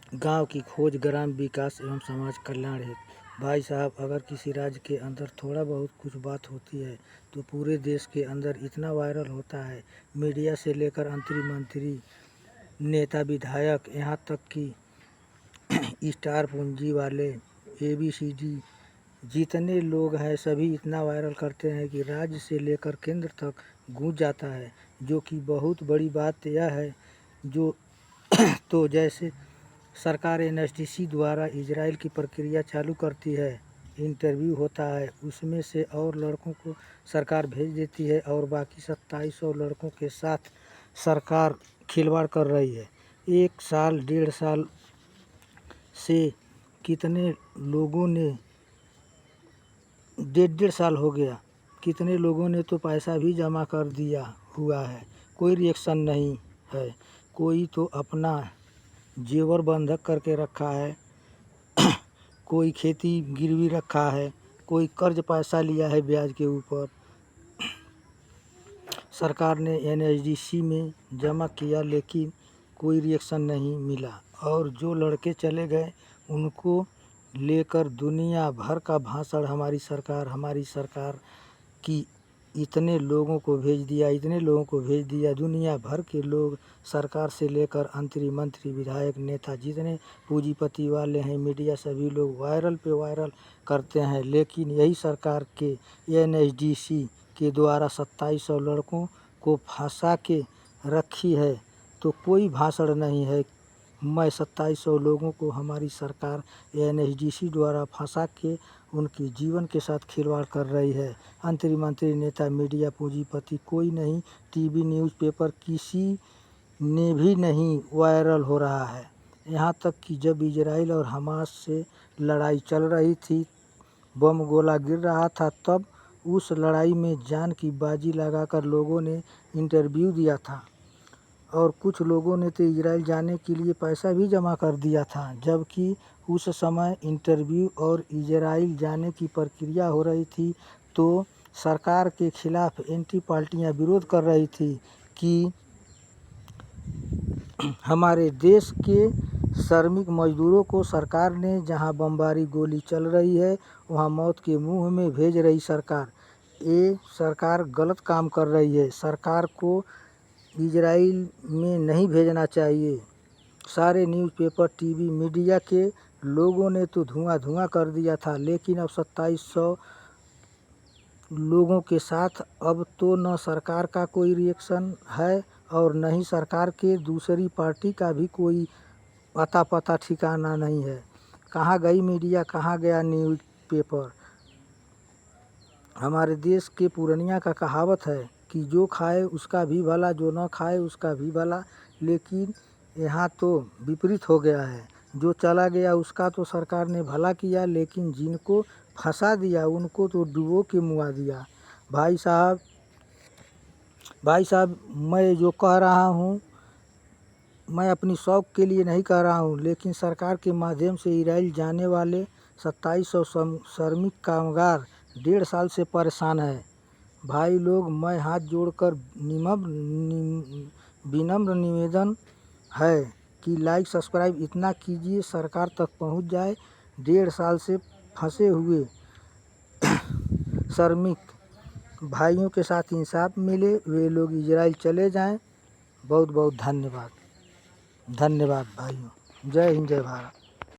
गांव की खोज ग्राम विकास एवं समाज कल्याण हेतु। भाई साहब, अगर किसी राज्य के अंदर थोड़ा बहुत कुछ बात होती है तो पूरे देश के अंदर इतना वायरल होता है। मीडिया से लेकर मंत्री, नेता, विधायक, यहाँ तक कि स्टार पूंजी वाले, ABCD जितने लोग हैं सभी इतना वायरल करते हैं कि राज्य से लेकर केंद्र तक गूंज जाता है, जो कि बहुत बड़ी बात यह है। जो तो जैसे सरकार NSDC द्वारा इजराइल की प्रक्रिया चालू करती है, इंटरव्यू होता है, उसमें से और लड़कों को सरकार भेज देती है और बाकी 2700 लड़कों के साथ सरकार खिलवाड़ कर रही है। 1 साल 1.5 साल से कितने लोगों ने 1.5 साल हो गया, कितने लोगों ने तो पैसा भी जमा कर दिया हुआ है, कोई रिएक्शन नहीं है। कोई तो अपना जेवर बंधक करके रखा है, कोई खेती गिरवी रखा है, कोई कर्ज पैसा लिया है ब्याज के ऊपर। सरकार ने NSDC में जमा किया लेकिन कोई रिएक्शन नहीं मिला और जो लड़के चले गए उनको लेकर दुनिया भर का भाषण हमारी सरकार की इतने लोगों को भेज दिया। दुनिया भर के लोग सरकार से लेकर मंत्री, विधायक, नेता जितने पूंजीपति वाले हैं, मीडिया सभी लोग वायरल पे वायरल करते हैं। लेकिन यही सरकार के NSDC के द्वारा 2700 लड़कों को फंसा के रखी है तो कोई भाषण नहीं है। मैं 2700 लोगों को हमारी सरकार NSDC द्वारा फंसा के उनके जीवन के साथ खिलवाड़ कर रही है। मंत्री, नेता, मीडिया, पूंजीपति कोई नहीं, TV, न्यूज़पेपर किसी ने भी नहीं वायरल हो रहा है। यहाँ तक कि जब इजराइल और हमास से लड़ाई चल रही थी, बम गोला गिर रहा था, तब उस लड़ाई में जान की बाजी लगाकर लोगों ने इंटरव्यू दिया था और कुछ लोगों ने तो इजराइल जाने के लिए पैसा भी जमा कर दिया था। जबकि उस समय इंटरव्यू और इजराइल जाने की प्रक्रिया हो रही थी तो सरकार के खिलाफ एंटी पार्टियां विरोध कर रही थी कि हमारे देश के श्रमिक मजदूरों को सरकार ने जहां बमबारी गोली चल रही है वहां मौत के मुंह में भेज रही सरकार। ये सरकार गलत काम कर रही है। सरकार को इजराइल में नहीं भेजना चाहिए। सारे न्यूज़पेपर, TV, मीडिया के लोगों ने तो धुआं कर दिया था, लेकिन अब 2700 लोगों के साथ अब तो न सरकार का कोई रिएक्शन है और न ही सरकार के दूसरी पार्टी का भी कोई अता पता ठिकाना नहीं है। कहाँ गई मीडिया, कहाँ गया न्यूज़पेपर। हमारे देश के पुरनिया का कहावत है कि जो खाए उसका भी भला, जो न खाए उसका भी भला। लेकिन यहाँ तो विपरीत हो गया है। जो चला गया उसका तो सरकार ने भला किया, लेकिन जिनको फंसा दिया उनको तो डुबो के मुआ दिया। भाई साहब, मैं जो कह रहा हूँ मैं अपनी शौक़ के लिए नहीं कह रहा हूँ, लेकिन सरकार के माध्यम से इजराइल जाने वाले 2700 श्रमिक कामगार 1.5 साल से परेशान है। भाई लोग, मैं हाथ जोड़कर विनम्र निवेदन है कि लाइक सब्सक्राइब इतना कीजिए, सरकार तक पहुंच जाए। 1.5 साल से फंसे हुए श्रमिक भाइयों के साथ इंसाफ मिले, वे लोग इजराइल चले जाएं। बहुत बहुत धन्यवाद भाइयों। जय हिंद, जय भारत।